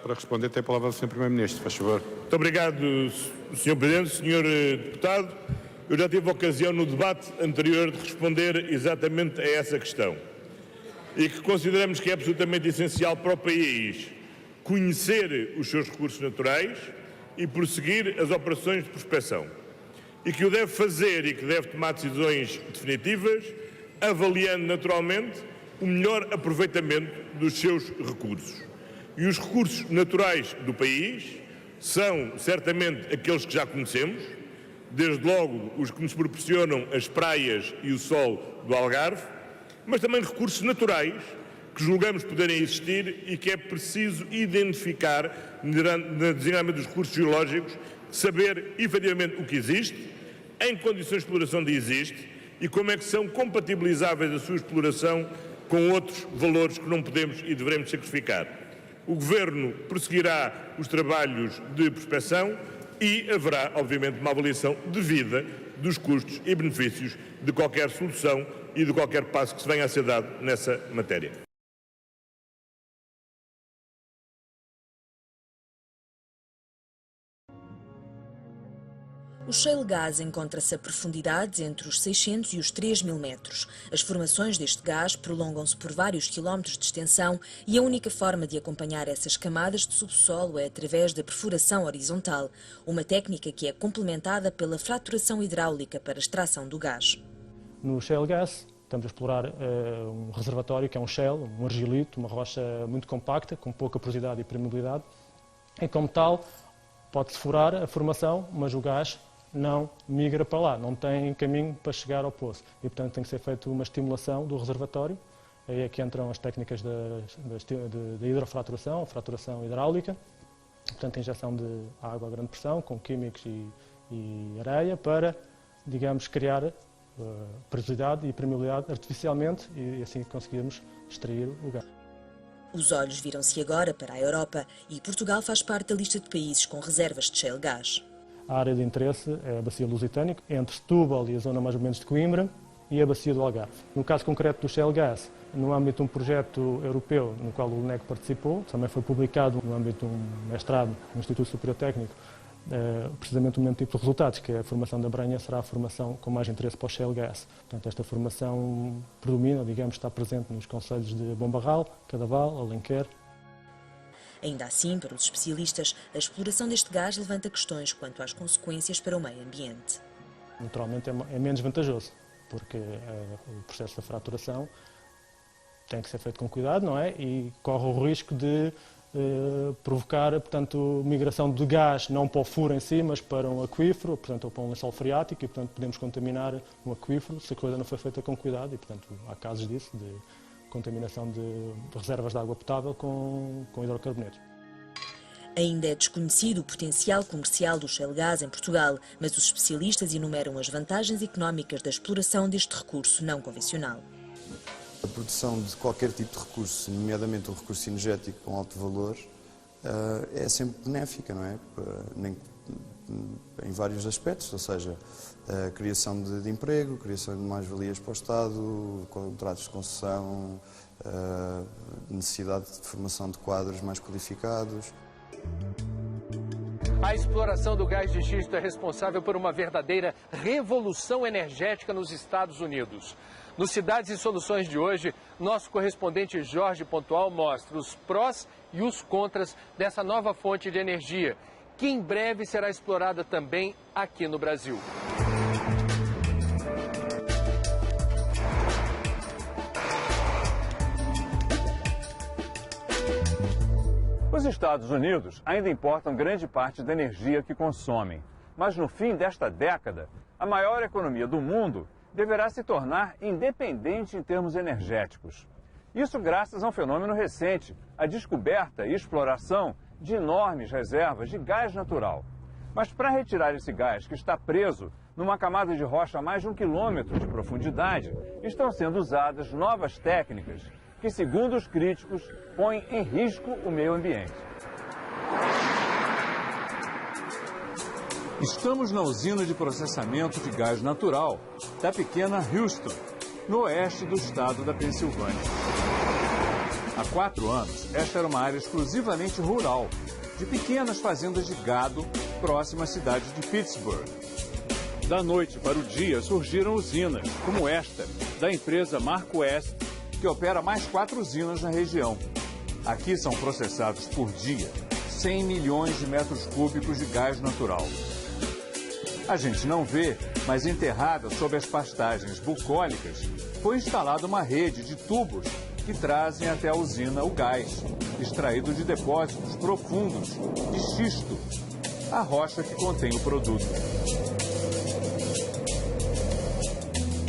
para responder. Tem a palavra o Sr. Primeiro-Ministro, faz favor. Muito obrigado, Sr. Presidente. Sr. Deputado, eu já tive a ocasião no debate anterior de responder exatamente a essa questão e que consideramos que é absolutamente essencial para o país conhecer os seus recursos naturais e prosseguir as operações de prospecção e que o deve fazer e que deve tomar decisões definitivas avaliando naturalmente o melhor aproveitamento dos seus recursos. E os recursos naturais do país são certamente aqueles que já conhecemos, desde logo os que nos proporcionam as praias e o sol do Algarve, mas também recursos naturais que julgamos poderem existir e que é preciso identificar no desenvolvimento dos recursos geológicos, saber efetivamente o que existe, em condições de exploração de existe e como é que são compatibilizáveis a sua exploração com outros valores que não podemos e devemos sacrificar. O Governo prosseguirá os trabalhos de prospecção e haverá, obviamente, uma avaliação devida dos custos e benefícios de qualquer solução e de qualquer passo que se venha a ser dado nessa matéria. O shale gas encontra-se a profundidades entre os 600 e os 3.000 metros. As formações deste gás prolongam-se por vários quilómetros de extensão e a única forma de acompanhar essas camadas de subsolo é através da perfuração horizontal, uma técnica que é complementada pela fraturação hidráulica para a extração do gás. No shale gas estamos a explorar um reservatório que é um shale, um argilito, uma rocha muito compacta, com pouca porosidade e permeabilidade, e como tal pode-se furar a formação, mas o gás não migra para lá, não tem caminho para chegar ao poço. E, portanto, tem que ser feita uma estimulação do reservatório. Aí é que entram as técnicas da hidrofraturação, a fraturação hidráulica, portanto, a injeção de água a grande pressão, com químicos e areia, para, digamos, criar porosidade e permeabilidade artificialmente e assim conseguirmos extrair o gás. Os olhos viram-se agora para a Europa e Portugal faz parte da lista de países com reservas de shale gas. A área de interesse é a bacia lusitânica, entre Setúbal e a zona mais ou menos de Coimbra, e a bacia do Algarve. No caso concreto do shale gas, no âmbito de um projeto europeu no qual o LNEC participou, também foi publicado no âmbito de um mestrado no Instituto Superior Técnico, precisamente o mesmo tipo de resultados, que é a formação da Branha será a formação com mais interesse para o shale gas. Portanto, esta formação predomina, digamos, está presente nos concelhos de Bombarral, Cadaval, Alenquer. Ainda assim, para os especialistas, a exploração deste gás levanta questões quanto às consequências para o meio ambiente. Naturalmente é menos vantajoso, porque o processo da fraturação tem que ser feito com cuidado, não é? E corre o risco de provocar, portanto, migração de gás não para o furo em si, mas para um aquífero, portanto, ou para um lençol freático, e, portanto, podemos contaminar um aquífero se a coisa não for feita com cuidado, e, portanto, há casos disso, de contaminação de reservas de água potável com hidrocarbonetos. Ainda é desconhecido o potencial comercial do shale gas em Portugal, mas os especialistas enumeram as vantagens económicas da exploração deste recurso não convencional. A produção de qualquer tipo de recurso, nomeadamente um recurso energético com alto valor, é sempre benéfica, não é? Em vários aspectos, ou seja, a criação de emprego, criação de mais-valias para o Estado, contratos de concessão, necessidade de formação de quadros mais qualificados. A exploração do gás de xisto é responsável por uma verdadeira revolução energética nos Estados Unidos. No Cidades e Soluções de hoje, nosso correspondente Jorge Pontual mostra os prós e os contras dessa nova fonte de energia, que em breve será explorada também aqui no Brasil. Os Estados Unidos ainda importam grande parte da energia que consomem. Mas no fim desta década, a maior economia do mundo deverá se tornar independente em termos energéticos. Isso graças a um fenômeno recente, a descoberta e exploração de enormes reservas de gás natural. Mas para retirar esse gás que está preso numa camada de rocha a mais de 1 quilômetro de profundidade, estão sendo usadas novas técnicas que, segundo os críticos, põem em risco o meio ambiente. Estamos na usina de processamento de gás natural da pequena Houston, no oeste do estado da Pensilvânia. A Há 4 anos, esta era uma área exclusivamente rural, de pequenas fazendas de gado próximas à cidade de Pittsburgh. Da noite para o dia surgiram usinas, como esta, da empresa MarkWest, que opera mais 4 usinas na região. Aqui são processados por dia 100 milhões de metros cúbicos de gás natural. A gente não vê, mas enterrada sob as pastagens bucólicas, foi instalada uma rede de tubos que trazem até a usina o gás, extraído de depósitos profundos de xisto, a rocha que contém o produto.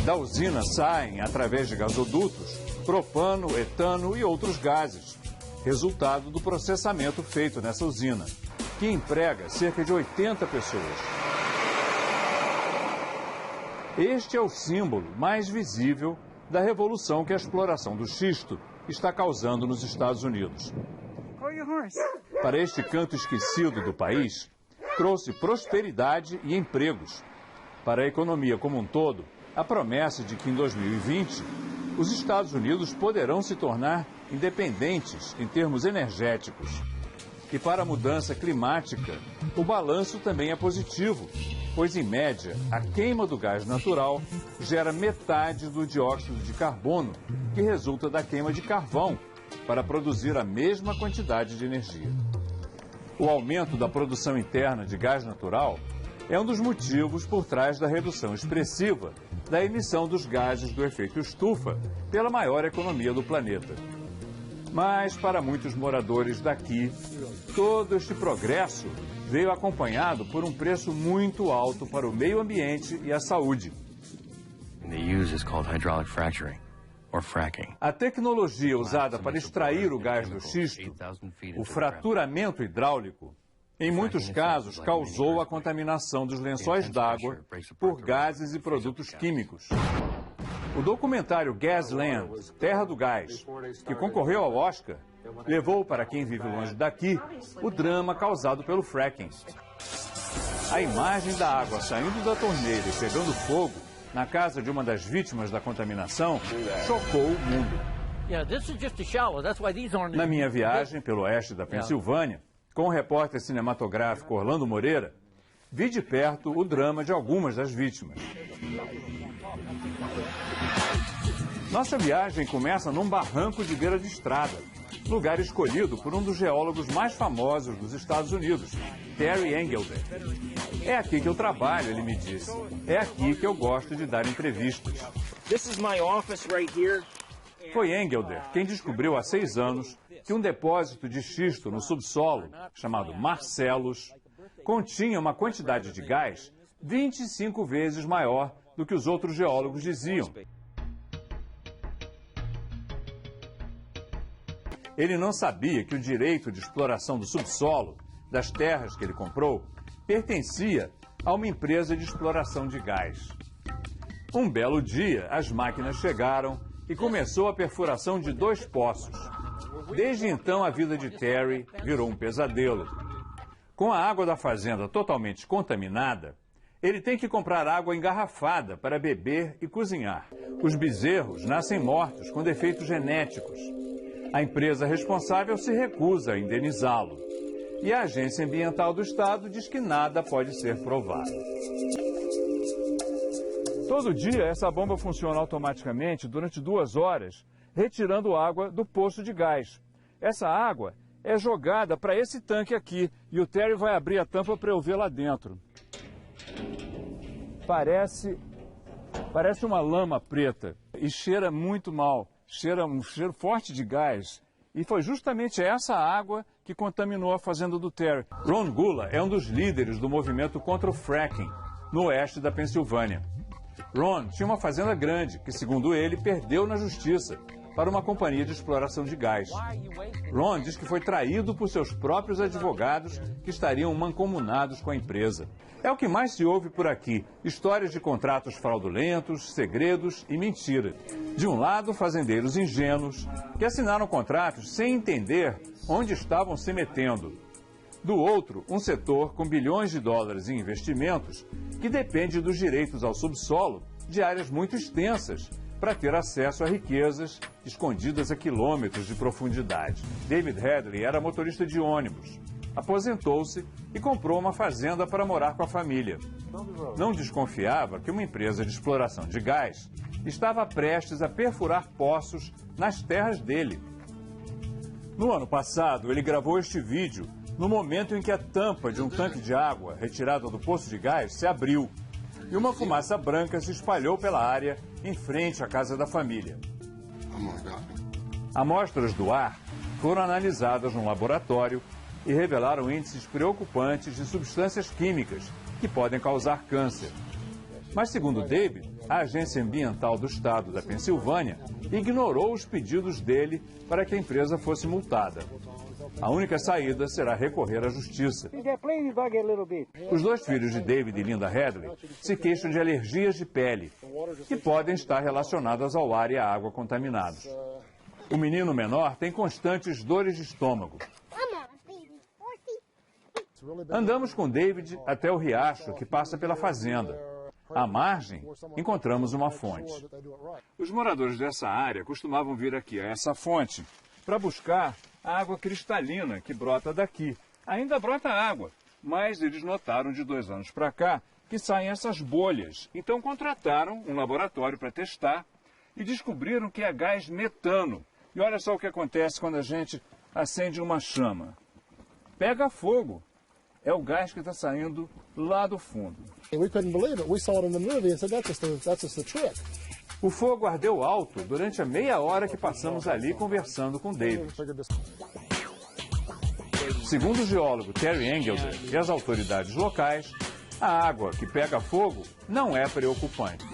Da usina saem, através de gasodutos, propano, etano e outros gases, resultado do processamento feito nessa usina, que emprega cerca de 80 pessoas. Este é o símbolo mais visível da revolução que a exploração do xisto está causando nos Estados Unidos. Para este canto esquecido do país, trouxe prosperidade e empregos. Para a economia como um todo, a promessa de que em 2020 os Estados Unidos poderão se tornar independentes em termos energéticos. E para a mudança climática, o balanço também é positivo, pois, em média, a queima do gás natural gera metade do dióxido de carbono que resulta da queima de carvão para produzir a mesma quantidade de energia. O aumento da produção interna de gás natural é um dos motivos por trás da redução expressiva da emissão dos gases do efeito estufa pela maior economia do planeta. Mas, para muitos moradores daqui, todo este progresso veio acompanhado por um preço muito alto para o meio ambiente e a saúde. A tecnologia usada para extrair o gás do xisto, o fraturamento hidráulico, em muitos casos causou a contaminação dos lençóis d'água por gases e produtos químicos. O documentário Gasland, Terra do Gás, que concorreu ao Oscar, levou para quem vive longe daqui o drama causado pelo fracking. A imagem da água saindo da torneira e pegando fogo na casa de uma das vítimas da contaminação chocou o mundo. Na minha viagem pelo oeste da Pensilvânia, com o repórter cinematográfico Orlando Moreira, vi de perto o drama de algumas das vítimas. Nossa viagem começa num barranco de beira de estrada, lugar escolhido por um dos geólogos mais famosos dos Estados Unidos, Terry Engelder. É aqui que eu trabalho, ele me disse. É aqui que eu gosto de dar entrevistas. Foi Engelder quem descobriu há 6 anos que um depósito de xisto no subsolo, chamado Marcellus, continha uma quantidade de gás 25 vezes maior do que os outros geólogos diziam. Ele não sabia que o direito de exploração do subsolo, das terras que ele comprou, pertencia a uma empresa de exploração de gás. Um belo dia, as máquinas chegaram e começou a perfuração de 2 poços. Desde então, a vida de Terry virou um pesadelo. Com a água da fazenda totalmente contaminada, ele tem que comprar água engarrafada para beber e cozinhar. Os bezerros nascem mortos com defeitos genéticos. A empresa responsável se recusa a indenizá-lo. E a Agência Ambiental do Estado diz que nada pode ser provado. Todo dia, essa bomba funciona automaticamente durante 2 horas, retirando água do poço de gás. Essa água é jogada para esse tanque aqui e o Terry vai abrir a tampa para eu ver lá dentro. Parece uma lama preta e cheira muito mal. Cheira um cheiro forte de gás. E foi justamente essa água que contaminou a fazenda do Terry. Ron Gula é um dos líderes do movimento contra o fracking, no oeste da Pensilvânia. Ron tinha uma fazenda grande, que, segundo ele, perdeu na justiça para uma companhia de exploração de gás. Ron diz que foi traído por seus próprios advogados que estariam mancomunados com a empresa. É o que mais se ouve por aqui, histórias de contratos fraudulentos, segredos e mentira. De um lado, fazendeiros ingênuos que assinaram contratos sem entender onde estavam se metendo. Do outro, um setor com bilhões de dólares em investimentos que depende dos direitos ao subsolo de áreas muito extensas, para ter acesso a riquezas escondidas a quilômetros de profundidade. David Hadley era motorista de ônibus. Aposentou-se e comprou uma fazenda para morar com a família. Não desconfiava que uma empresa de exploração de gás estava prestes a perfurar poços nas terras dele. No ano passado, ele gravou este vídeo no momento em que a tampa de um tanque de água retirada do poço de gás se abriu e uma fumaça branca se espalhou pela área em frente à casa da família. Amostras do ar foram analisadas no laboratório e revelaram índices preocupantes de substâncias químicas que podem causar câncer. Mas, segundo David, a Agência Ambiental do Estado da Pensilvânia ignorou os pedidos dele para que a empresa fosse multada. A única saída será recorrer à justiça. Os dois filhos de David e Linda Hadley se queixam de alergias de pele, que podem estar relacionadas ao ar e à água contaminados. O menino menor tem constantes dores de estômago. Andamos com David até o riacho que passa pela fazenda. À margem, encontramos uma fonte. Os moradores dessa área costumavam vir aqui a essa fonte para buscar a água cristalina que brota daqui. Ainda brota água, mas eles notaram de 2 anos para cá que saem essas bolhas. Então contrataram um laboratório para testar e descobriram que é gás metano. E olha só o que acontece quando a gente acende uma chama. Pega fogo. É o gás que está saindo lá do fundo. O fogo ardeu alto durante a meia hora que passamos ali conversando com David. Segundo o geólogo Terry Engelder e as autoridades locais, a água que pega fogo não é preocupante.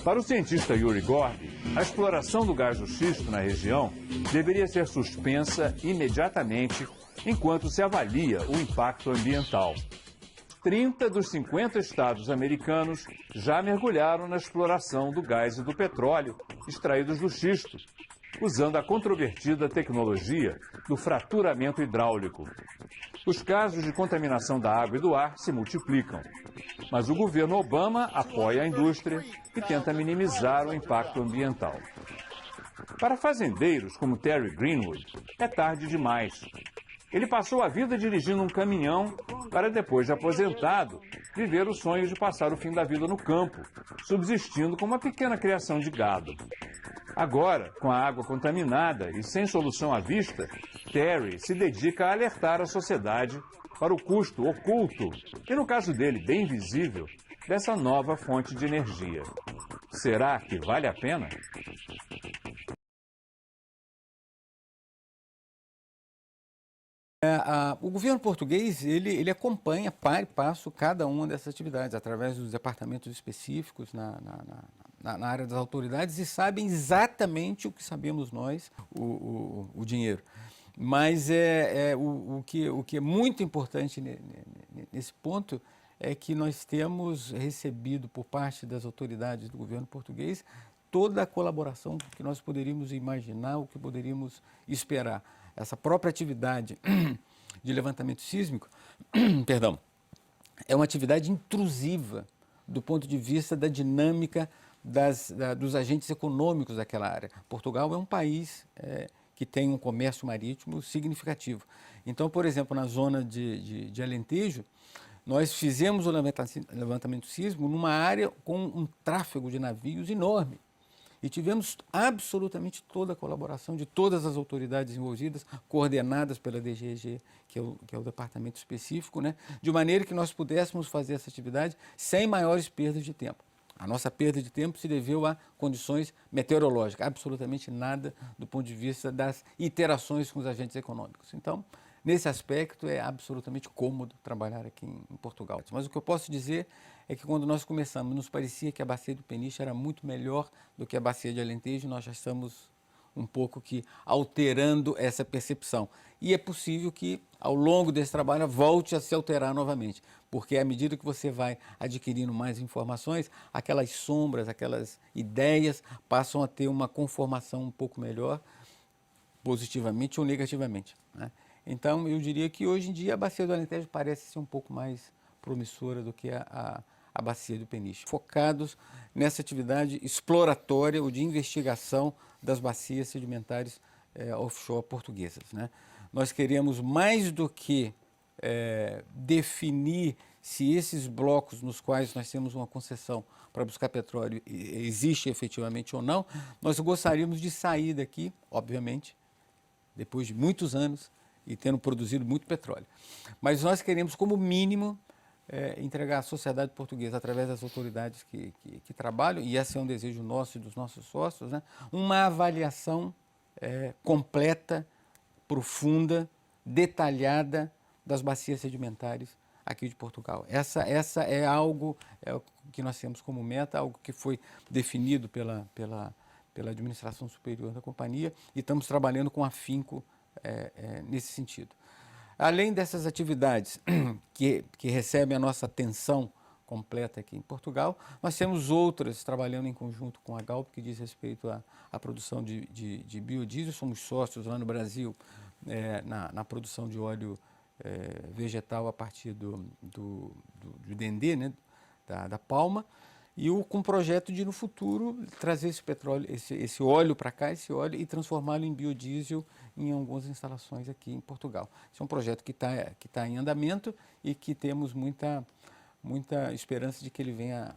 Para o cientista Yuri Gorby, a exploração do gás do xisto na região deveria ser suspensa imediatamente enquanto se avalia o impacto ambiental. 30 dos 50 estados americanos já mergulharam na exploração do gás e do petróleo extraídos do xisto, usando a controvertida tecnologia do fraturamento hidráulico. Os casos de contaminação da água e do ar se multiplicam, mas o governo Obama apoia a indústria e tenta minimizar o impacto ambiental. Para fazendeiros como Terry Greenwood, é tarde demais. Ele passou a vida dirigindo um caminhão para, depois de aposentado, viver o sonho de passar o fim da vida no campo, subsistindo com uma pequena criação de gado. Agora, com a água contaminada e sem solução à vista, Terry se dedica a alertar a sociedade para o custo oculto, e no caso dele bem visível, dessa nova fonte de energia. Será que vale a pena? O governo português, ele acompanha par e passo cada uma dessas atividades, através dos departamentos específicos na área das autoridades, e sabem exatamente o que sabemos nós, o dinheiro. Mas o que é muito importante nesse ponto é que nós temos recebido por parte das autoridades do governo português toda a colaboração que nós poderíamos imaginar, o que poderíamos esperar. Essa própria atividade de levantamento sísmico, perdão, é uma atividade intrusiva do ponto de vista da dinâmica dos agentes econômicos daquela área. Portugal é um país que tem um comércio marítimo significativo. Então, por exemplo, na zona de Alentejo, nós fizemos o levantamento sísmico numa área com um tráfego de navios enorme. E tivemos absolutamente toda a colaboração de todas as autoridades envolvidas, coordenadas pela DGEG, que é o departamento específico, né? De maneira que nós pudéssemos fazer essa atividade sem maiores perdas de tempo. A nossa perda de tempo se deveu a condições meteorológicas, absolutamente nada do ponto de vista das interações com os agentes econômicos. Então, nesse aspecto, é absolutamente cômodo trabalhar aqui em Portugal. Mas o que eu posso dizer é que quando nós começamos, nos parecia que a bacia do Peniche era muito melhor do que a bacia de Alentejo. Nós já estamos um pouco que alterando essa percepção. E é possível que, ao longo desse trabalho, volte a se alterar novamente, porque à medida que você vai adquirindo mais informações, aquelas sombras, aquelas ideias passam a ter uma conformação um pouco melhor, positivamente ou negativamente, né? Então, eu diria que hoje em dia a bacia do Alentejo parece ser um pouco mais promissora do que a a bacia do Peniche, focados nessa atividade exploratória ou de investigação das bacias sedimentares offshore portuguesas, né? Nós queremos, mais do que definir se esses blocos nos quais nós temos uma concessão para buscar petróleo existe efetivamente ou não, nós gostaríamos de sair daqui, obviamente, depois de muitos anos e tendo produzido muito petróleo. Mas nós queremos, como mínimo, entregar à sociedade portuguesa, através das autoridades que trabalham, e esse é um desejo nosso e dos nossos sócios, né, uma avaliação completa, profunda, detalhada das bacias sedimentares aqui de Portugal. Essa é algo que nós temos como meta, algo que foi definido pela administração superior da companhia, e estamos trabalhando com afinco nesse sentido. Além dessas atividades que recebem a nossa atenção completa aqui em Portugal, nós temos outras trabalhando em conjunto com a Galp, que diz respeito à produção de biodiesel. Somos sócios lá no Brasil na produção de óleo vegetal a partir do dendê, né, da palma, e com o projeto de, no futuro, trazer esse petróleo, esse óleo para cá, e transformá-lo em biodiesel em algumas instalações aqui em Portugal. Esse é um projeto que tá em andamento e que temos muita esperança de que ele venha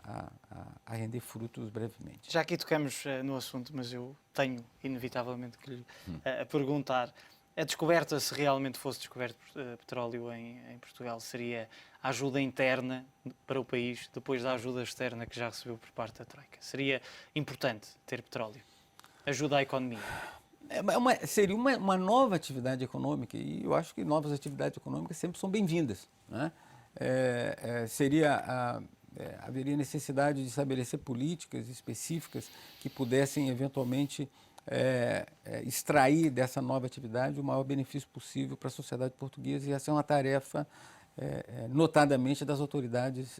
a render frutos brevemente. Já aqui tocamos no assunto, mas eu tenho inevitavelmente que lhe perguntar. A descoberta, se realmente fosse descoberto petróleo em Portugal, seria a ajuda interna para o país, depois da ajuda externa que já recebeu por parte da Troika? Seria importante ter petróleo? Ajuda à economia? Seria uma nova atividade econômica, e eu acho que novas atividades econômicas sempre são bem-vindas, né? Haveria necessidade de estabelecer políticas específicas que pudessem eventualmente extrair dessa nova atividade o maior benefício possível para a sociedade portuguesa, e essa é uma tarefa notadamente das autoridades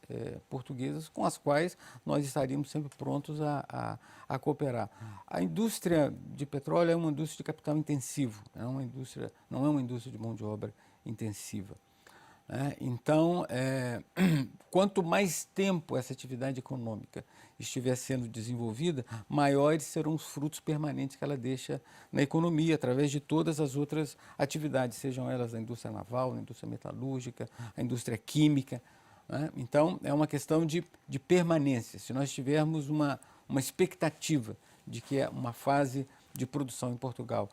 portuguesas, com as quais nós estaríamos sempre prontos a cooperar. A indústria de petróleo é uma indústria de capital intensivo, não é uma indústria de mão de obra intensiva. Então, quanto mais tempo essa atividade econômica estiver sendo desenvolvida, maiores serão os frutos permanentes que ela deixa na economia, através de todas as outras atividades, sejam elas da indústria naval, da indústria metalúrgica, a indústria química, né? Então, é uma questão de permanência. Se nós tivermos uma expectativa de que uma fase de produção em Portugal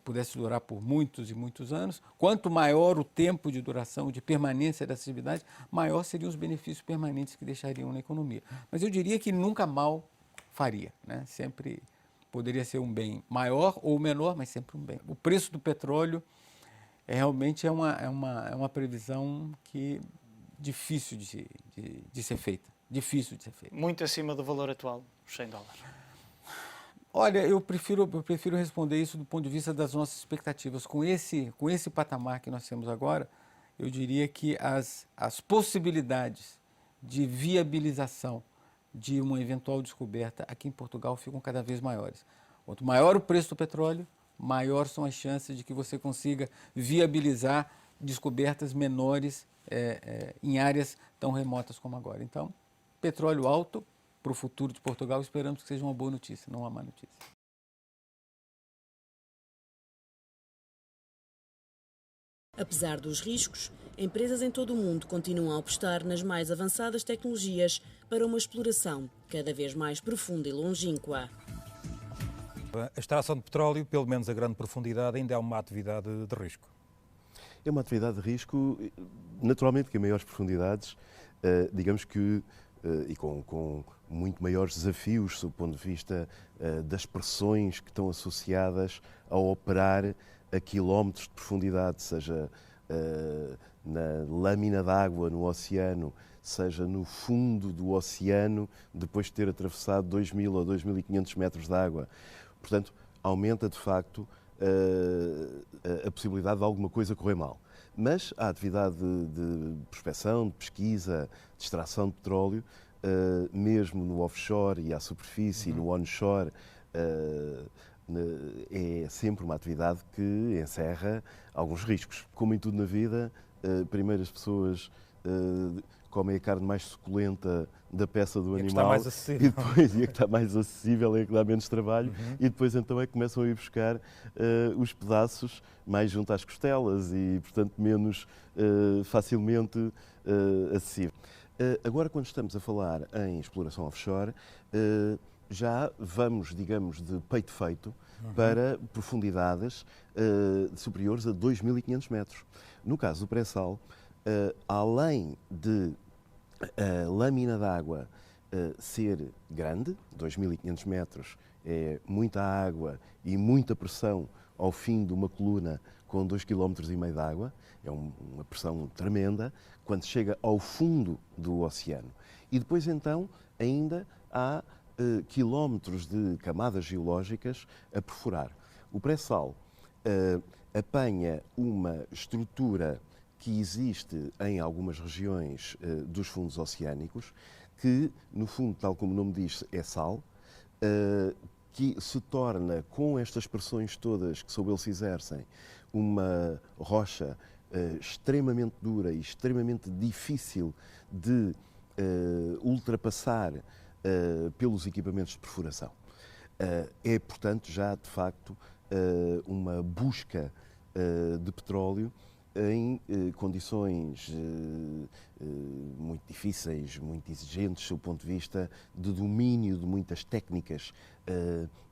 pudesse durar por muitos e muitos anos, quanto maior o tempo de duração, de permanência dessa atividade, maior seriam os benefícios permanentes que deixariam na economia. Mas eu diria que nunca mal faria, né? Sempre poderia ser um bem maior ou menor, mas sempre um bem. O preço do petróleo realmente é uma previsão que difícil de ser feita. Difícil de ser feita. Muito acima do valor atual, os $100. Olha, eu prefiro responder isso do ponto de vista das nossas expectativas. Com esse patamar que nós temos agora, eu diria que as possibilidades de viabilização de uma eventual descoberta aqui em Portugal ficam cada vez maiores. Quanto maior o preço do petróleo, maior são as chances de que você consiga viabilizar descobertas menores em áreas tão remotas como agora. Então, petróleo alto para o futuro de Portugal, esperamos que seja uma boa notícia, não uma má notícia. Apesar dos riscos, empresas em todo o mundo continuam a apostar nas mais avançadas tecnologias para uma exploração cada vez mais profunda e longínqua. A extração de petróleo, pelo menos a grande profundidade, ainda é uma atividade de risco. É uma atividade de risco, naturalmente que em maiores profundidades, digamos que, e com muito maiores desafios do ponto de vista das pressões que estão associadas a operar a quilómetros de profundidade, seja na lâmina d'água no oceano, seja no fundo do oceano, depois de ter atravessado 2.000 ou 2.500 metros de água. Portanto, aumenta de facto a possibilidade de alguma coisa correr mal. Mas a atividade de prospecção, de pesquisa, de extração de petróleo, mesmo no offshore e à superfície, no onshore, é sempre uma atividade que encerra alguns riscos. Como em tudo na vida, primeiro as pessoas comem a carne mais suculenta da peça do E a que animal. está mais acessível. E depois, e a que está mais acessível é a que dá menos trabalho. E depois então é que começam a ir buscar os pedaços mais junto às costelas e, portanto, menos facilmente acessível. Agora, quando estamos a falar em exploração offshore, já vamos, digamos, de peito feito para profundidades superiores a 2.500 metros. No caso do pré-sal, além de a lâmina d'água ser grande, 2.500 metros é muita água e muita pressão ao fim de uma coluna com 2,5 km de água, é uma pressão tremenda, quando chega ao fundo do oceano. E depois então ainda há quilómetros de camadas geológicas a perfurar. O pré-sal apanha uma estrutura que existe em algumas regiões dos fundos oceânicos, que, no fundo, tal como o nome diz, é sal, que se torna, com estas pressões todas que sobre ele se exercem, uma rocha extremamente dura e extremamente difícil de ultrapassar pelos equipamentos de perfuração. É, portanto, já de facto uma busca de petróleo em condições muito difíceis, muito exigentes, do ponto de vista de domínio de muitas técnicas,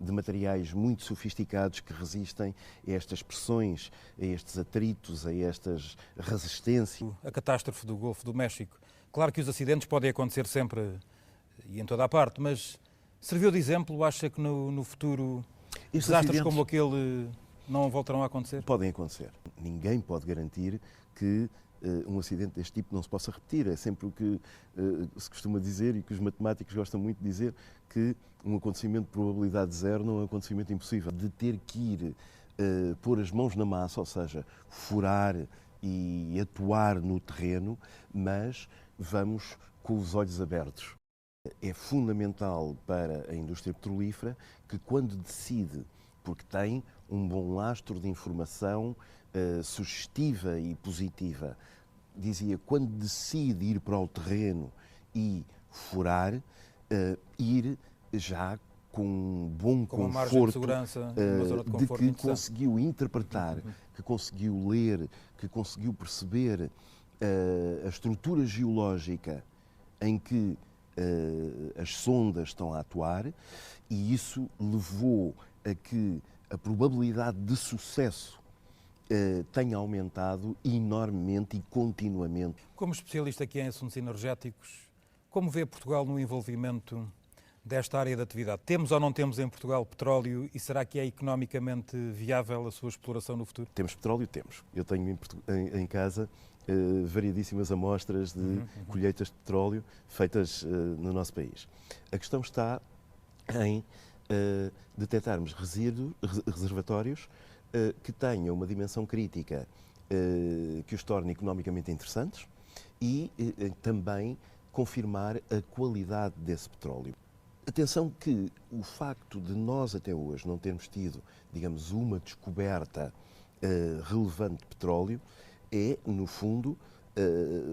de materiais muito sofisticados que resistem a estas pressões, a estes atritos, a estas resistências. A catástrofe do Golfo do México. Claro que os acidentes podem acontecer sempre e em toda a parte, mas serviu de exemplo? Acha que no futuro desastres como aquele não voltarão a acontecer? Podem acontecer. Ninguém pode garantir que um acidente deste tipo não se possa repetir. É sempre o que se costuma dizer e que os matemáticos gostam muito de dizer, que um acontecimento de probabilidade zero não é um acontecimento impossível. De ter que ir pôr as mãos na massa, ou seja, furar e atuar no terreno, mas vamos com os olhos abertos. É fundamental para a indústria petrolífera que, quando decide, porque tem um bom lastro de informação sugestiva e positiva, dizia, quando decide ir para o terreno e furar, ir já com um bom com conforto de segurança, uma zona de conforto que conseguiu interpretar, que conseguiu ler, que conseguiu perceber a estrutura geológica em que as sondas estão a atuar, e isso levou a que a probabilidade de sucesso tenha aumentado enormemente e continuamente. Como especialista aqui em assuntos energéticos, como vê Portugal no envolvimento desta área de atividade? Temos ou não temos em Portugal petróleo e será que é economicamente viável a sua exploração no futuro? Temos petróleo? Temos. Eu tenho em casa variedíssimas amostras de colheitas de petróleo feitas no nosso país. A questão está em detectarmos reservatórios que tenham uma dimensão crítica que os torne economicamente interessantes e também confirmar a qualidade desse petróleo. Atenção que o facto de nós até hoje não termos tido, digamos, uma descoberta relevante de petróleo é, no fundo,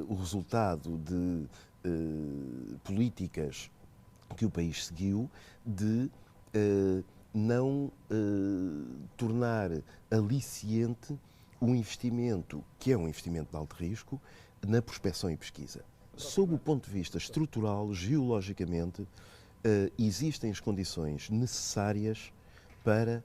o resultado de políticas que o país seguiu de não tornar aliciente um investimento, que é um investimento de alto risco, na prospecção e pesquisa. Sob o ponto de vista estrutural, geologicamente, existem as condições necessárias para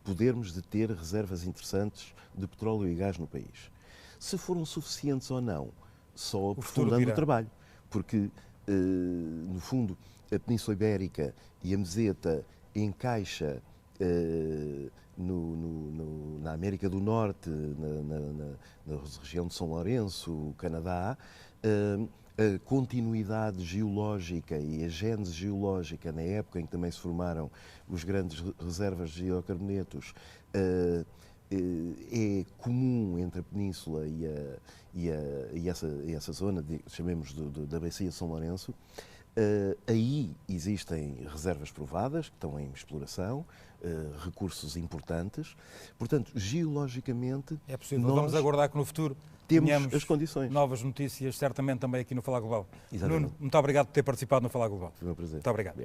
podermos ter reservas interessantes de petróleo e gás no país. Se foram suficientes ou não, só aprofundando o trabalho, porque, no fundo, a Península Ibérica e a meseta encaixa na América do Norte, na região de São Lourenço, o Canadá, a continuidade geológica e a gênese geológica, na época em que também se formaram as grandes reservas de hidrocarbonetos, é comum entre a Península e essa zona, chamemos da bacia de São Lourenço, Aí existem reservas provadas, que estão em exploração, recursos importantes. Portanto, geologicamente... É possível. Vamos aguardar que no futuro temos as condições. Novas notícias, certamente também aqui no Falar Global. Exatamente. Nuno, muito obrigado por ter participado no Falar Global. Foi um prazer. Muito obrigado.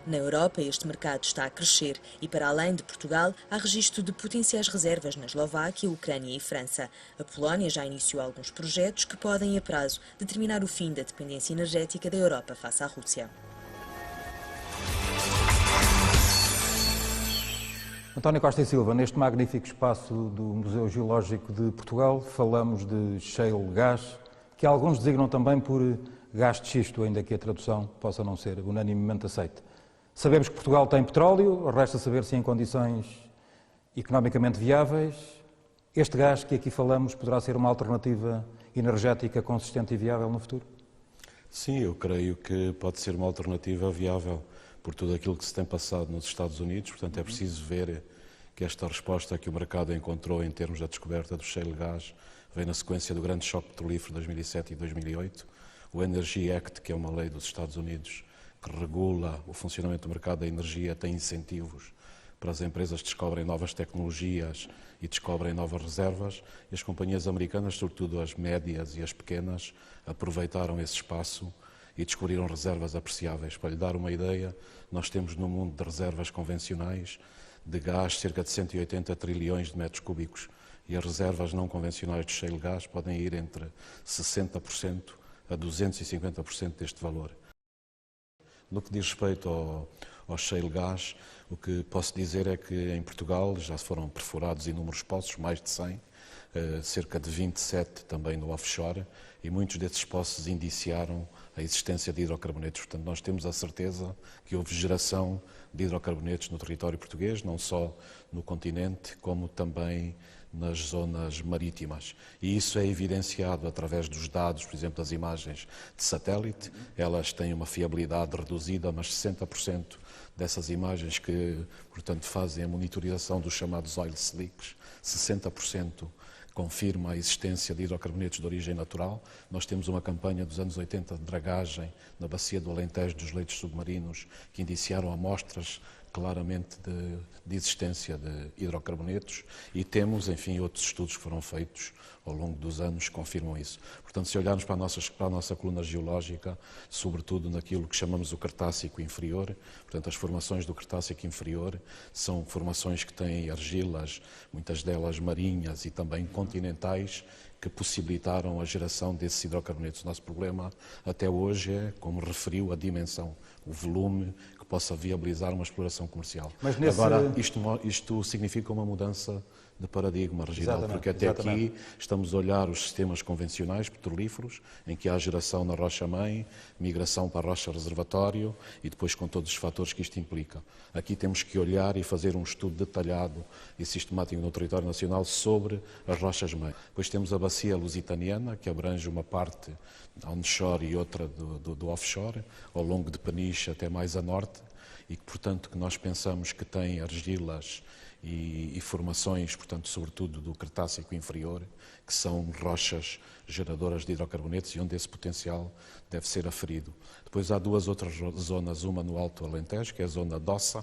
Na Europa, este mercado está a crescer e, para além de Portugal, há registro de potenciais reservas na Eslováquia, Ucrânia e França. A Polónia já iniciou alguns projetos que podem, a prazo, determinar o fim da dependência energética da Europa face à Rússia. António Costa e Silva, neste magnífico espaço do Museu Geológico de Portugal, falamos de shale gas, que alguns designam também por gás de xisto, ainda que a tradução possa não ser unanimemente aceita. Sabemos que Portugal tem petróleo, resta saber se em condições economicamente viáveis. Este gás que aqui falamos poderá ser uma alternativa energética consistente e viável no futuro? Sim, eu creio que pode ser uma alternativa viável por tudo aquilo que se tem passado nos Estados Unidos. Portanto, é preciso ver que esta resposta que o mercado encontrou em termos da descoberta do shale gas vem na sequência do grande choque petrolífero de 2007 e 2008. O Energy Act, que é uma lei dos Estados Unidos que regula o funcionamento do mercado da energia, tem incentivos para as empresas que descobrem novas tecnologias e descobrem novas reservas, e as companhias americanas, sobretudo as médias e as pequenas, aproveitaram esse espaço e descobriram reservas apreciáveis. Para lhe dar uma ideia, nós temos no mundo de reservas convencionais de gás cerca de 180 trilhões de metros cúbicos, e as reservas não convencionais de shale gas podem ir entre 60% a 250% deste valor. No que diz respeito ao shale gas, o que posso dizer é que em Portugal já foram perfurados inúmeros poços, mais de 100, cerca de 27 também no offshore, e muitos desses poços indiciaram a existência de hidrocarbonetos. Portanto, nós temos a certeza que houve geração de hidrocarbonetos no território português, não só no continente, como também nas zonas marítimas. E isso é evidenciado através dos dados, por exemplo, das imagens de satélite. Elas têm uma fiabilidade reduzida, mas 60% dessas imagens que, portanto, fazem a monitorização dos chamados oil slicks, 60% confirma a existência de hidrocarbonetos de origem natural. Nós temos uma campanha dos anos 80 de dragagem na bacia do Alentejo dos leitos submarinos que indiciaram amostras claramente de existência de hidrocarbonetos, e temos, enfim, outros estudos que foram feitos ao longo dos anos que confirmam isso. Portanto, se olharmos para a nossa coluna geológica, sobretudo naquilo que chamamos o Cretácico inferior, portanto, as formações do Cretácico inferior são formações que têm argilas, muitas delas marinhas e também continentais, que possibilitaram a geração desses hidrocarbonetos. O nosso problema até hoje é, como referiu, a dimensão, o volume que possa viabilizar uma exploração comercial. Mas nesse... Agora, isto significa uma mudança de paradigma, Reginaldo, porque até aqui estamos a olhar os sistemas convencionais petrolíferos, em que há geração na rocha-mãe, migração para a rocha-reservatório e depois com todos os fatores que isto implica. Aqui temos que olhar e fazer um estudo detalhado e sistemático no território nacional sobre as rochas-mãe. Depois temos a bacia lusitaniana, que abrange uma parte onshore e outra do offshore, ao longo de Peniche até mais a norte, e que, portanto, que nós pensamos que tem argilas e formações, portanto, sobretudo do Cretácico inferior, que são rochas geradoras de hidrocarbonetos e onde esse potencial deve ser aferido. Depois há duas outras zonas, uma no Alto Alentejo, que é a zona d'Ossa,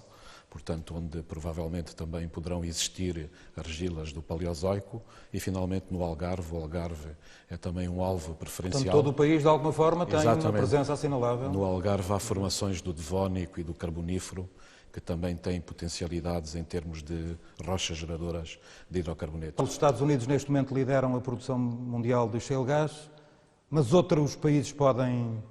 portanto, onde provavelmente também poderão existir argilas do Paleozoico, e finalmente no Algarve. O Algarve é também um alvo preferencial. Portanto, todo o país, de alguma forma, tem uma presença assinalável. No Algarve há formações do Devónico e do Carbonífero, que também têm potencialidades em termos de rochas geradoras de hidrocarbonetos. Os Estados Unidos, neste momento, lideram a produção mundial de shale gas, mas outros países podem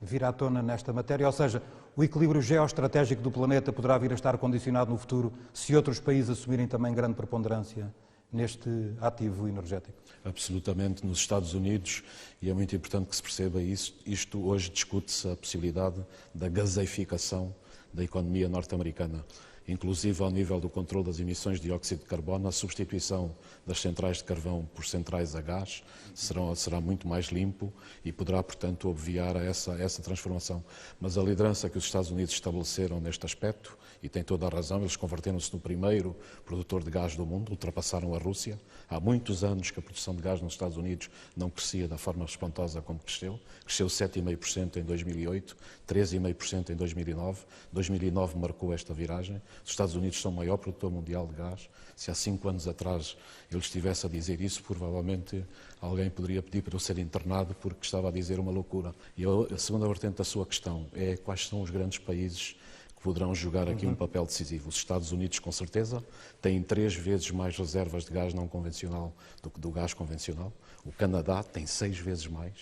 vir à tona nesta matéria, ou seja, o equilíbrio geoestratégico do planeta poderá vir a estar condicionado no futuro se outros países assumirem também grande preponderância neste ativo energético? Absolutamente. Nos Estados Unidos, e é muito importante que se perceba isto hoje discute-se a possibilidade da gaseificação da economia norte-americana. inclusive ao nível do controle das emissões de dióxido de carbono. A substituição das centrais de carvão por centrais a gás será muito mais limpo e poderá, portanto, obviar a essa transformação. Mas a liderança que os Estados Unidos estabeleceram neste aspecto, e tem toda a razão, eles converteram-se no primeiro produtor de gás do mundo, ultrapassaram a Rússia. Há muitos anos que a produção de gás nos Estados Unidos não crescia da forma espantosa como cresceu. Cresceu 7,5% em 2008, 13,5% em 2009. 2009 marcou esta viragem. Os Estados Unidos são o maior produtor mundial de gás. Se há 5 anos atrás ele estivesse a dizer isso, provavelmente alguém poderia pedir para eu ser internado porque estava a dizer uma loucura. E a segunda vertente da sua questão é quais são os grandes países que poderão jogar aqui um papel decisivo. Os Estados Unidos, com certeza, têm 3 vezes mais reservas de gás não convencional do que do gás convencional. O Canadá tem 6 vezes mais.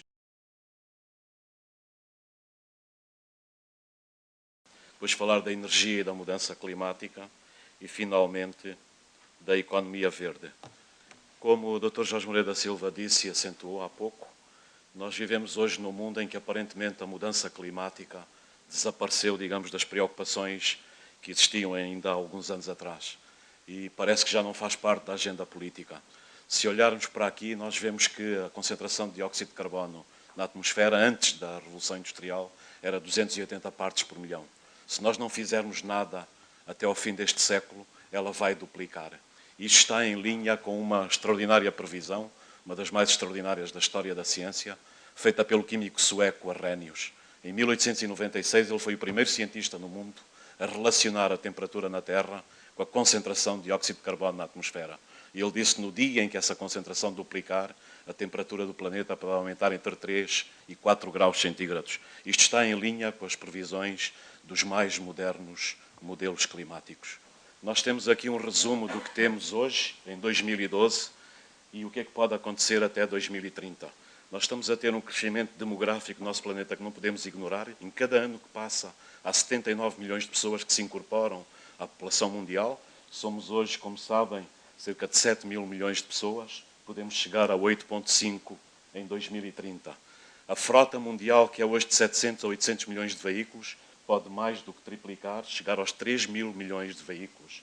Depois falar da energia e da mudança climática e, finalmente, da economia verde. Como o Dr. Jorge Moreira da Silva disse e acentuou há pouco, nós vivemos hoje num mundo em que, aparentemente, a mudança climática desapareceu, digamos, das preocupações que existiam ainda há alguns anos atrás. E parece que já não faz parte da agenda política. Se olharmos para aqui, nós vemos que a concentração de dióxido de carbono na atmosfera, antes da Revolução Industrial, era 280 partes por milhão. Se nós não fizermos nada até ao fim deste século, ela vai duplicar. Isto está em linha com uma extraordinária previsão, uma das mais extraordinárias da história da ciência, feita pelo químico sueco Arrhenius. Em 1896, ele foi o primeiro cientista no mundo a relacionar a temperatura na Terra com a concentração de dióxido de carbono na atmosfera. E ele disse que no dia em que essa concentração duplicar, a temperatura do planeta pode aumentar entre 3 e 4 graus centígrados. Isto está em linha com as previsões dos mais modernos modelos climáticos. Nós temos aqui um resumo do que temos hoje, em 2012, e o que é que pode acontecer até 2030. Nós estamos a ter um crescimento demográfico no nosso planeta que não podemos ignorar. Em cada ano que passa, há 79 milhões de pessoas que se incorporam à população mundial. Somos hoje, como sabem, cerca de 7 mil milhões de pessoas. Podemos chegar a 8,5 em 2030. A frota mundial, que é hoje de 700 a 800 milhões de veículos, pode mais do que triplicar, chegar aos 3 mil milhões de veículos.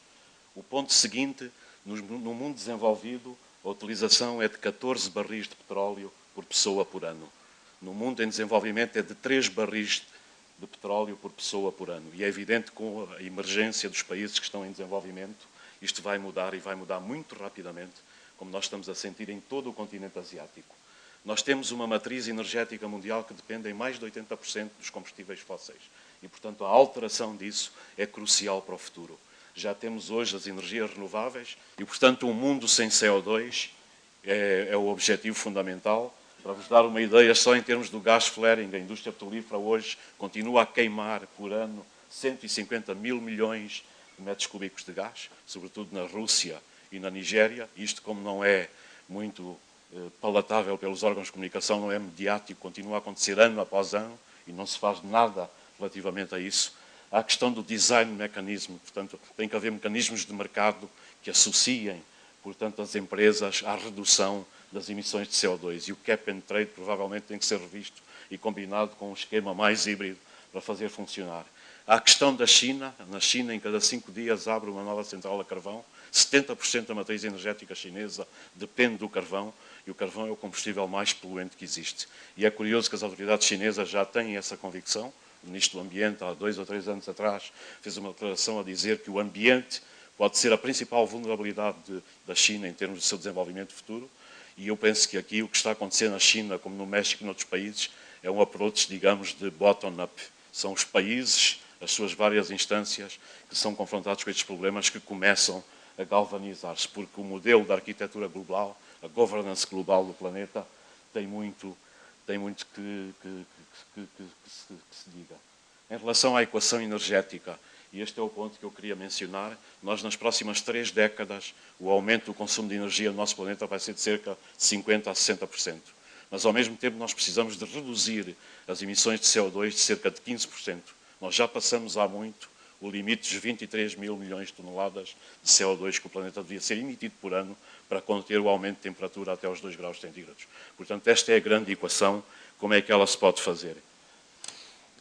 O ponto seguinte, no mundo desenvolvido, a utilização é de 14 barris de petróleo por pessoa por ano. No mundo em desenvolvimento é de 3 barris de petróleo por pessoa por ano. E é evidente que com a emergência dos países que estão em desenvolvimento, isto vai mudar e vai mudar muito rapidamente, como nós estamos a sentir em todo o continente asiático. Nós temos uma matriz energética mundial que depende em mais de 80% dos combustíveis fósseis. E, portanto, a alteração disso é crucial para o futuro. Já temos hoje as energias renováveis e, portanto, um mundo sem CO2 é o objetivo fundamental. Para vos dar uma ideia, só em termos do gas flaring, a indústria petrolífera hoje continua a queimar por ano 150 mil milhões de metros cúbicos de gás, sobretudo na Rússia e na Nigéria. Isto, como não é muito palatável pelos órgãos de comunicação, não é mediático, continua a acontecer ano após ano e não se faz nada relativamente a isso. Há a questão do design mecanismo, portanto, tem que haver mecanismos de mercado que associem, portanto, as empresas à redução das emissões de CO2. E o cap and trade provavelmente tem que ser revisto e combinado com um esquema mais híbrido para fazer funcionar. Há a questão da China. Na China, em cada 5 dias, abre uma nova central a carvão. 70% da matriz energética chinesa depende do carvão e o carvão é o combustível mais poluente que existe. E é curioso que as autoridades chinesas já têm essa convicção. O Ministro do Ambiente, há 2 ou 3 anos atrás, fez uma declaração a dizer que o ambiente pode ser a principal vulnerabilidade da China em termos do seu desenvolvimento futuro. E eu penso que aqui o que está acontecendo na China, como no México e noutros países, é um approach, digamos, de bottom-up. São os países, as suas várias instâncias, que são confrontados com estes problemas que começam a galvanizar-se, porque o modelo da arquitetura global, a governance global do planeta, tem muito que se diga. Em relação à equação energética, e este é o ponto que eu queria mencionar, nós nas próximas 3 décadas, o aumento do consumo de energia no nosso planeta vai ser de cerca de 50% a 60%. Mas, ao mesmo tempo, nós precisamos de reduzir as emissões de CO2 de cerca de 15%. Nós já passamos há muito o limite dos 23 mil milhões de toneladas de CO2 que o planeta devia ser emitido por ano para conter o aumento de temperatura até aos 2 graus centígrados. Portanto, esta é a grande equação. Como é que ela se pode fazer?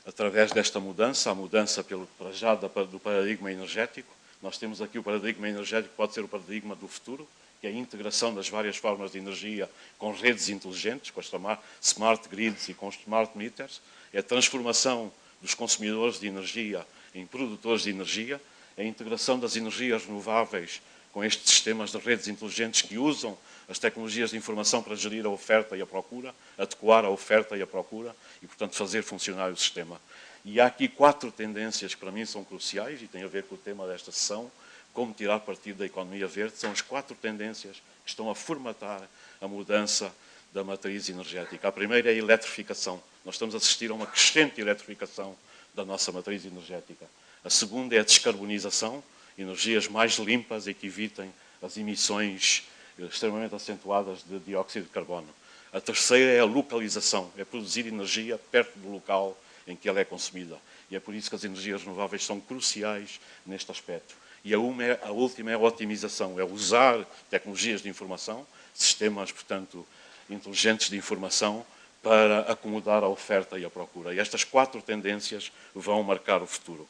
Através desta mudança, a mudança para já do paradigma energético, Nós temos aqui o paradigma energético que pode ser o paradigma do futuro, que é a integração das várias formas de energia com redes inteligentes, com as smart grids e com os smart meters, é a transformação dos consumidores de energia em produtores de energia, é a integração das energias renováveis com estes sistemas de redes inteligentes que usam as tecnologias de informação para gerir a oferta e a procura, adequar a oferta e a procura e, portanto, fazer funcionar o sistema. E há aqui 4 tendências que para mim são cruciais e têm a ver com o tema desta sessão, como tirar partido da economia verde. São as 4 tendências que estão a formatar a mudança da matriz energética. A primeira é a eletrificação. Nós estamos a assistir a uma crescente eletrificação da nossa matriz energética. A segunda é a descarbonização, energias mais limpas e que evitem as emissões extremamente acentuadas de dióxido de carbono. A terceira é a localização, é produzir energia perto do local em que ela é consumida. E é por isso que as energias renováveis são cruciais neste aspecto. E a última é a otimização, é usar tecnologias de informação, sistemas, portanto, inteligentes de informação, para acomodar a oferta e a procura. E estas 4 tendências vão marcar o futuro.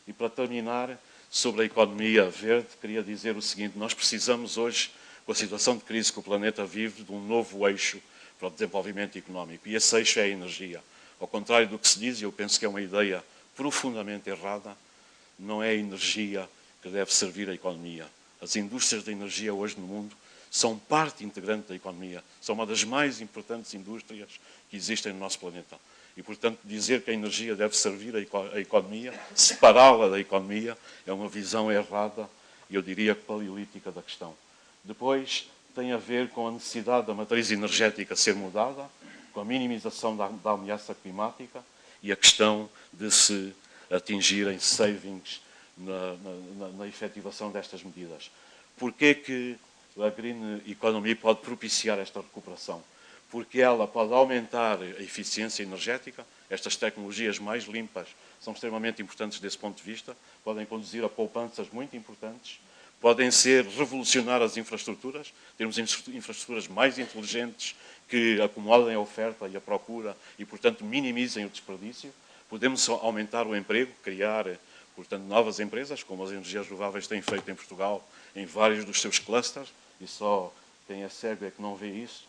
E para terminar, sobre a economia verde, queria dizer o seguinte: nós precisamos hoje, com a situação de crise que o planeta vive, de um novo eixo para o desenvolvimento económico. E esse eixo é a energia. Ao contrário do que se diz, e eu penso que é uma ideia profundamente errada, não é a energia que deve servir a economia. As indústrias da energia hoje no mundo são parte integrante da economia. São uma das mais importantes indústrias que existem no nosso planeta. E, portanto, dizer que a energia deve servir a economia, separá-la da economia, é uma visão errada e, eu diria, paleolítica da questão. Depois, tem a ver com a necessidade da matriz energética ser mudada, com a minimização da ameaça climática e a questão de se atingirem savings na efetivação destas medidas. Porquê que a Green Economy pode propiciar esta recuperação? Porque ela pode aumentar a eficiência energética, estas tecnologias mais limpas são extremamente importantes desse ponto de vista, podem conduzir a poupanças muito importantes, podem revolucionar as infraestruturas, termos infraestruturas mais inteligentes que acomodem a oferta e a procura e, portanto, minimizem o desperdício. Podemos aumentar o emprego, criar, portanto, novas empresas, como as energias renováveis têm feito em Portugal, em vários dos seus clusters, e só quem é cego é que não vê isso.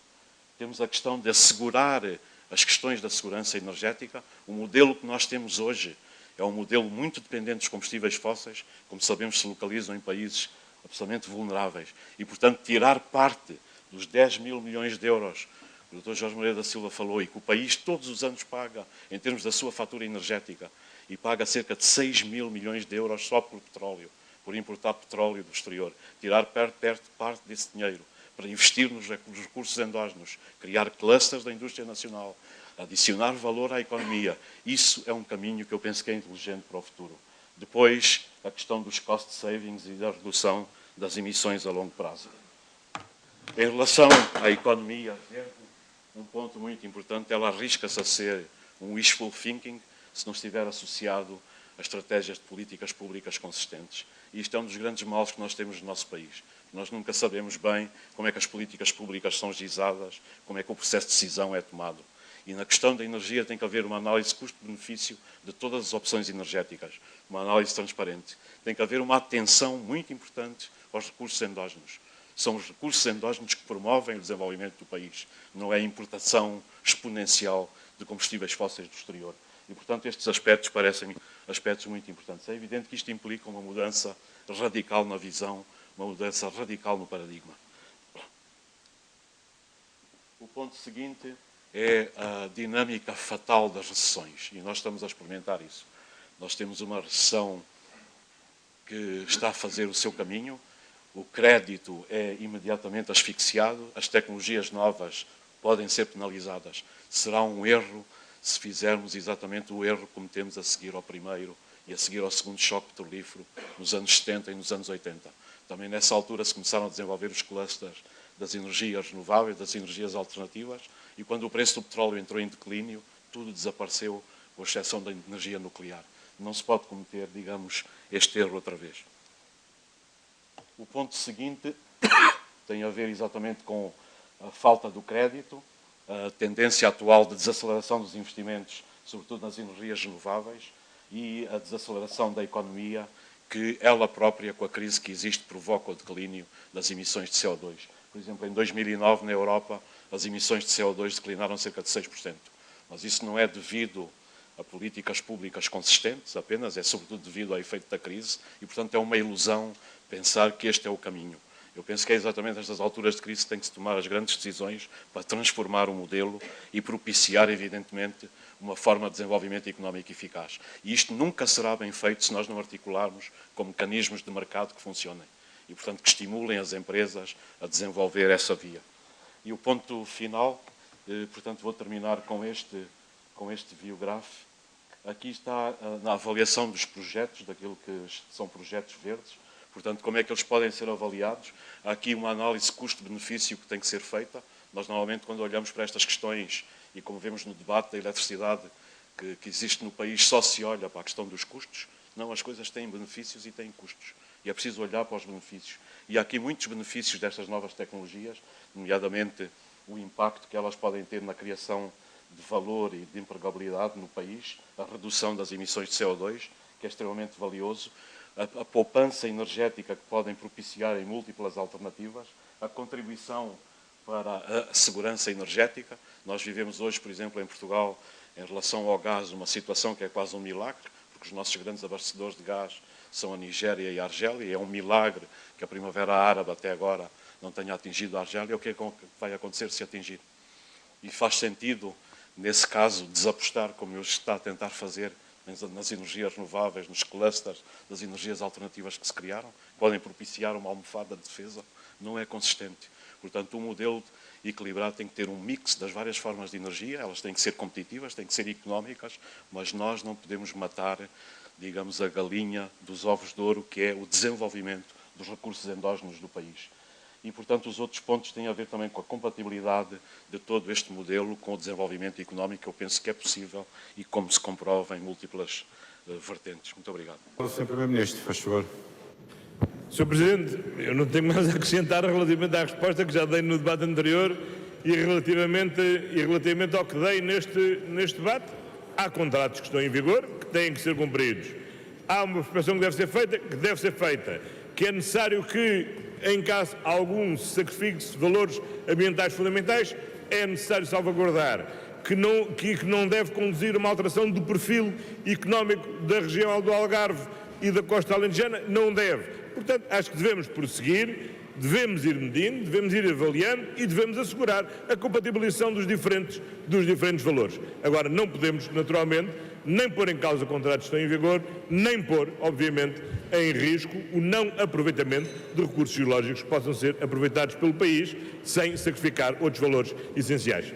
Temos a questão de assegurar as questões da segurança energética. O modelo que nós temos hoje é um modelo muito dependente dos combustíveis fósseis, como sabemos, se localizam em países absolutamente vulneráveis. E, portanto, tirar parte dos 10 mil milhões de euros que o Dr. Jorge Moreira da Silva falou e que o país todos os anos paga em termos da sua fatura energética, e paga cerca de 6 mil milhões de euros só por petróleo, por importar petróleo do exterior. Tirar parte desse dinheiro para investir nos recursos endógenos, criar clusters da indústria nacional, adicionar valor à economia. Isso é um caminho que eu penso que é inteligente para o futuro. Depois, a questão dos cost savings e da redução das emissões a longo prazo. Em relação à economia verde, um ponto muito importante, ela arrisca-se a ser um wishful thinking se não estiver associado a estratégias de políticas públicas consistentes. E isto é um dos grandes males que nós temos no nosso país. Nós nunca sabemos bem como é que as políticas públicas são gizadas, como é que o processo de decisão é tomado. E na questão da energia tem que haver uma análise custo-benefício de todas as opções energéticas, uma análise transparente. Tem que haver uma atenção muito importante aos recursos endógenos. São os recursos endógenos que promovem o desenvolvimento do país, não é a importação exponencial de combustíveis fósseis do exterior. E, portanto, estes aspectos parecem aspectos muito importantes. É evidente que isto implica uma mudança radical na visão, uma mudança radical no paradigma. O ponto seguinte é a dinâmica fatal das recessões, e nós estamos a experimentar isso. Nós temos uma recessão que está a fazer o seu caminho, o crédito é imediatamente asfixiado, as tecnologias novas podem ser penalizadas. Será um erro se fizermos exatamente o erro que cometemos a seguir ao primeiro e a seguir ao segundo choque petrolífero nos anos 70 e nos anos 80. Também nessa altura se começaram a desenvolver os clusters das energias renováveis, das energias alternativas, e quando o preço do petróleo entrou em declínio, tudo desapareceu, com exceção da energia nuclear. Não se pode cometer, digamos, este erro outra vez. O ponto seguinte tem a ver exatamente com a falta do crédito, a tendência atual de desaceleração dos investimentos, sobretudo nas energias renováveis, e a desaceleração da economia, que ela própria, com a crise que existe, provoca o declínio das emissões de CO2. Por exemplo, em 2009, na Europa, as emissões de CO2 declinaram cerca de 6%. Mas isso não é devido a políticas públicas consistentes apenas, é sobretudo devido ao efeito da crise e, portanto, é uma ilusão pensar que este é o caminho. Eu penso que é exatamente nestas alturas de crise que tem que se tomar as grandes decisões para transformar o modelo e propiciar, evidentemente, uma forma de desenvolvimento económico eficaz. E isto nunca será bem feito se nós não articularmos com mecanismos de mercado que funcionem e, portanto, que estimulem as empresas a desenvolver essa via. E o ponto final, portanto, vou terminar com este biográfico. Aqui está na avaliação dos projetos, daquilo que são projetos verdes, portanto, como é que eles podem ser avaliados. Há aqui uma análise custo-benefício que tem que ser feita. Nós, normalmente, quando olhamos para estas questões, e como vemos no debate da eletricidade que existe no país, só se olha para a questão dos custos. Não, as coisas têm benefícios e têm custos. E é preciso olhar para os benefícios. E há aqui muitos benefícios destas novas tecnologias, nomeadamente o impacto que elas podem ter na criação de valor e de empregabilidade no país, a redução das emissões de CO2, que é extremamente valioso, a poupança energética que podem propiciar em múltiplas alternativas, a contribuição para a segurança energética. Nós vivemos hoje, por exemplo, em Portugal, em relação ao gás, uma situação que é quase um milagre, porque os nossos grandes abastecedores de gás são a Nigéria e a Argélia, e é um milagre que a Primavera Árabe até agora não tenha atingido a Argélia. O que é que vai acontecer se atingir? E faz sentido, nesse caso, desapostar, como hoje está a tentar fazer, nas energias renováveis, nos clusters das energias alternativas que se criaram, podem propiciar uma almofada de defesa, não é consistente. Portanto, o modelo equilibrado tem que ter um mix das várias formas de energia, elas têm que ser competitivas, têm que ser económicas, mas nós não podemos matar, digamos, a galinha dos ovos de ouro, que é o desenvolvimento dos recursos endógenos do país. E, portanto, os outros pontos têm a ver também com a compatibilidade de todo este modelo com o desenvolvimento económico, que eu penso que é possível e como se comprova em múltiplas vertentes. Muito obrigado. Sr. Primeiro-Ministro, faz favor. Sr. Presidente, eu não tenho mais a acrescentar relativamente à resposta que já dei no debate anterior e relativamente ao que dei neste debate. Há contratos que estão em vigor, que têm que ser cumpridos. Há uma prospeção que deve ser feita, que é necessário que, em caso algum se sacrifique valores ambientais fundamentais, é necessário salvaguardar, que não deve conduzir a uma alteração do perfil económico da região do Algarve e da costa alentejana, não deve. Portanto, acho que devemos prosseguir, devemos ir medindo, devemos ir avaliando e devemos assegurar a compatibilização dos diferentes valores. Agora, não podemos, naturalmente, nem pôr em causa contratos que estão em vigor, nem pôr, obviamente, em risco o não aproveitamento de recursos geológicos que possam ser aproveitados pelo país sem sacrificar outros valores essenciais.